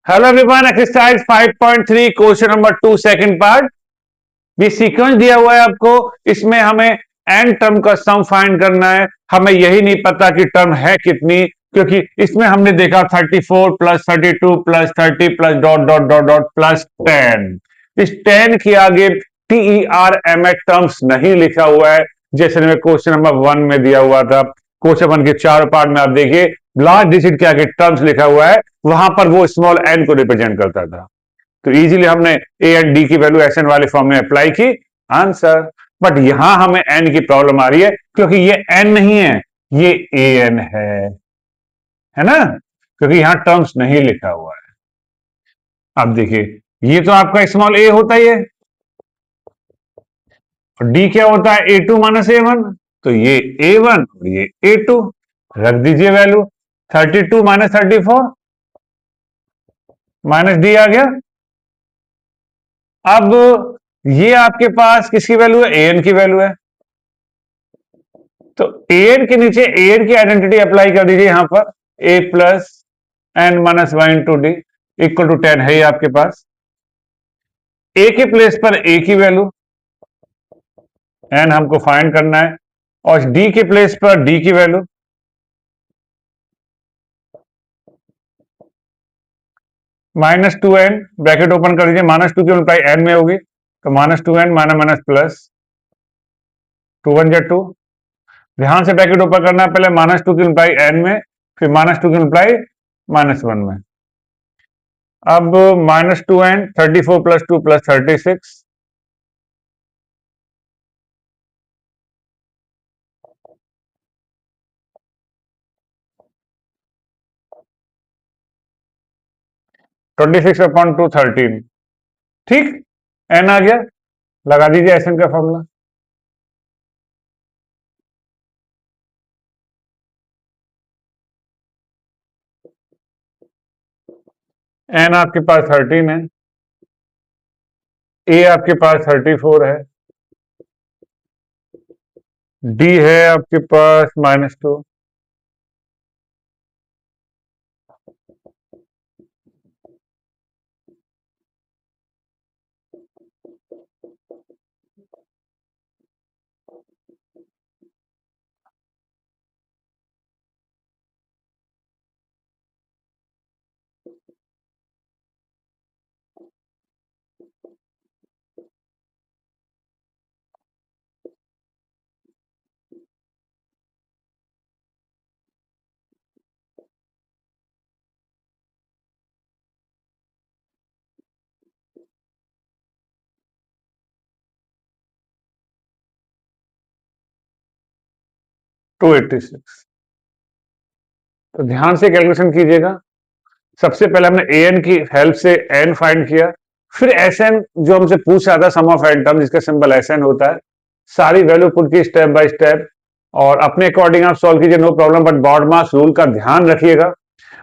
Hello everyone, exercise 5.3 question number 2 second part. ये sequence दिया हुआ है आपको। इसमें हमें एन टर्म का सम फाइंड करना है। हमें यही नहीं पता कि टर्म है कितनी, क्योंकि इसमें हमने देखा 34 plus 32 plus 30 plus dot dot dot dot plus 10। इस 10 के आगे TERM टर्म्स नहीं लिखा हुआ है, जैसे हमें क्वेश्चन नंबर 1 में दिया हुआ था। क्वेश्चन 1 के 4 पार्ट में आप देखिए, लास्ट डिजिट के आगे टर्म्स लिखा हुआ है, वहां पर वो स्मॉल एन को रिप्रेजेंट करता था। तो इजीली हमने ए एंड डी की वैल्यू एस एन वाले फॉर्म में अप्लाई की, आंसर। बट यहां हमें एन की प्रॉब्लम आ रही है, क्योंकि ये एन नहीं है, ये ए एन है ना, क्योंकि यहां टर्म्स नहीं लिखा हुआ है। अब देखिए, ये तो आपका स्मॉल ए होता ही है, और डी क्या होता है, ए टू माइनस ए वन। तो ये ए वन और ये ए टू, रख दीजिए वैल्यू। 32 माइनस 34 माइनस डी आ गया। अब ये आपके पास किसकी वैल्यू है, ए एन की वैल्यू है। तो ए एन के नीचे ए एन की आइडेंटिटी अप्लाई कर दीजिए यहां पर, a plus n minus one to d equal to 10 है ये आपके पास। ए के प्लेस पर ए की वैल्यू, एन हमको फाइंड करना है, और डी के प्लेस पर डी की value. Minus two N, bracket open कर दीजिए, माइनस टू की मल्टीप्लाई एन में होगी, तो minus two N minus minus plus, two one जा टू। ध्यान से ब्रैकेट ओपन करना है, पहले माइनस टू की मल्टीप्लाई एन में, फिर माइनस टू की मल्टीप्लाई माइनस वन में। अब minus two N, 34 plus 2 plus 36, twenty six upon two 13। ठीक, एन आ गया, लगा दीजिए एस एन का फॉर्मूला। एन आपके पास 13 है, ए आपके पास 34 है, डी है आपके पास माइनस टू। टू 86। तो ध्यान से कैलकुलेशन कीजिएगा। सबसे पहले हमने ए एन की हेल्प से एन फाइंड किया, फिर एस एन जो हमसे पूछ रहा था, सम ऑफ एन टर्म, जिसका सिंबल एस एन होता है, सारी वैल्यू पुट की स्टेप बाय स्टेप, और अपने अकॉर्डिंग आप सॉल्व कीजिए, no problem. But BODMAS rule का ध्यान रखिएगा,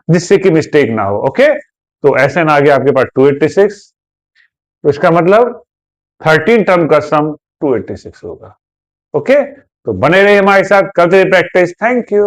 जिससे कि मिस्टेक ना हो। ओके, तो एस एन आ गया आपके पास 286। तो इसका मतलब 13 टर्म का सम 286 होगा। ओके, तो बने रहिए हमारे साथ, करते रहिए प्रैक्टिस। Thank you.